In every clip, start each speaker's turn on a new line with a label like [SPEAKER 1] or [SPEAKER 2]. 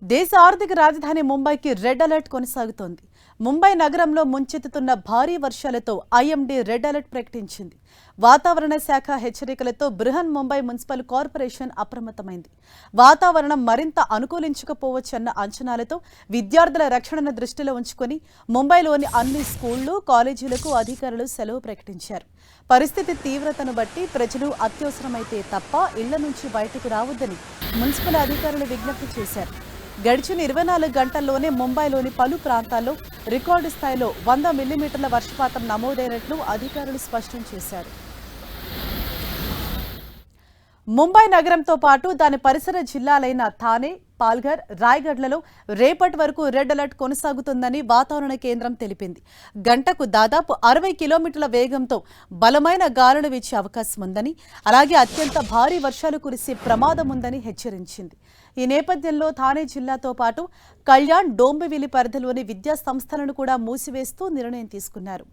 [SPEAKER 1] దేశ ఆర్థిక రాజధాని ముంబైకి రెడ్ అలర్ట్ కొనసాగుతోంది. ముంబై నగరంలో ముంచెత్తుతున్న భారీ వర్షాలతో ఐఎండీ రెడ్ అలర్ట్ ప్రకటించింది. వాతావరణ శాఖ హెచ్చరికలతో బృహన్ ముంబై మున్సిపల్ కార్పొరేషన్ అప్రమత్తమైంది. వాతావరణం మరింత అనుకూలించకపోవచ్చన్న అంచనాలతో విద్యార్థుల రక్షణను దృష్టిలో ఉంచుకొని ముంబైలోని అన్ని స్కూళ్లు, కాలేజీలకు అధికారులు సెలవు ప్రకటించారు. పరిస్థితి తీవ్రతను బట్టి ప్రజలు అత్యవసరమైతే తప్ప ఇళ్ల నుంచి బయటకు రావద్దని మున్సిపల్ అధికారులు విజ్ఞప్తి చేశారు. గడిచిన 24 గంటల్లోనే ముంబైలోని పలు ప్రాంతాల్లో రికార్డు స్థాయిలో 100 మిల్లీమీటర్ల వర్షపాతం నమోదైనట్లు అధికారులు స్పష్టం చేశారు. ముంబై నగరంతో పాటు దాని పరిసర జిల్లాలైన థానే, పాల్ఘర్, రాయ్గఢ్లలో రేపటి వరకు రెడ్ అలర్ట్ కొనసాగుతుందని వాతావరణ కేంద్రం తెలిపింది. గంటకు దాదాపు 60 కిలోమీటర్ల వేగంతో బలమైన గాలులు వీచే అవకాశం ఉందని, అలాగే అత్యంత భారీ వర్షాలు కురిసే ప్రమాదం ఉందని హెచ్చరించింది. ఈ నేపథ్యంలో థానే జిల్లాతో పాటు కళ్యాణ్, డోంబివిలి పరిధిలోని విద్యా సంస్థలను కూడా మూసివేస్తూ నిర్ణయం తీసుకున్నారు.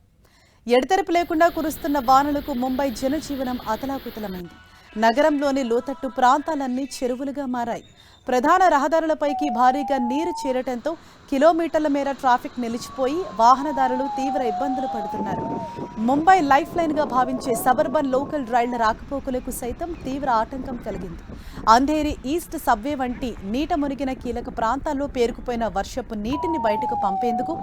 [SPEAKER 1] ఎడతెరపు లేకుండా కురుస్తున్న వానలకు ముంబై జనజీవనం అతలాకుతలమైంది. నగరంలోని లోతట్టు ప్రాంతాలన్నీ చెరువులుగా మారాయి. ప్రధాన రహదారులపైకి భారీగా నీరు చేరటంతో కిలోమీటర్ల మేర ట్రాఫిక్ నిలిచిపోయి వాహనదారులు తీవ్ర ఇబ్బందులు పడుతున్నారు. ముంబై లైఫ్ లైన్గా భావించే సబర్బన్ లోకల్ రైళ్ల రాకపోకలకు సైతం తీవ్ర ఆటంకం కలిగింది. అంధేరి ఈస్ట్ సబ్వే వంటి నీట మునిగిన కీలక ప్రాంతాల్లో పేరుకుపోయిన వర్షపు నీటిని బయటకు పంపేందుకు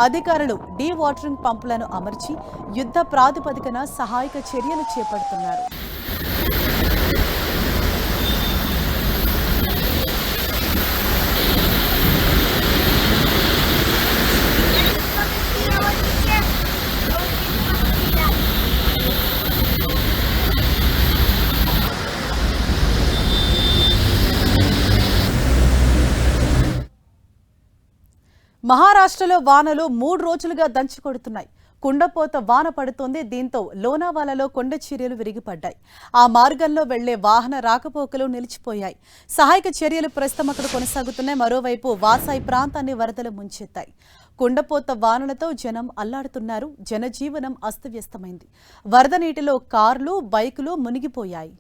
[SPEAKER 1] అధికారులు డీ వాటరింగ్ పంపులను అమర్చి యుద్ధ ప్రాతిపదికన సహాయక చర్యలు చేపడుతున్నారు. మహారాష్ట్రలో వానలు 3 రోజులుగా దంచికొడుతున్నాయి. కుండపోత వాన పడుతోంది. దీంతో లోనావాలలో కొండ చర్యలు విరిగిపడ్డాయి. ఆ మార్గంలో వెళ్లే వాహన రాకపోకలు నిలిచిపోయాయి. సహాయక చర్యలు ప్రస్తుతం అక్కడ కొనసాగుతున్నాయి. మరోవైపు వాసాయి ప్రాంతాన్ని వరదలు ముంచెత్తాయి. కుండపోత వానలతో జనం అల్లాడుతున్నారు. జనజీవనం అస్తవ్యస్తమైంది. వరద నీటిలో కార్లు, బైకులు మునిగిపోయాయి.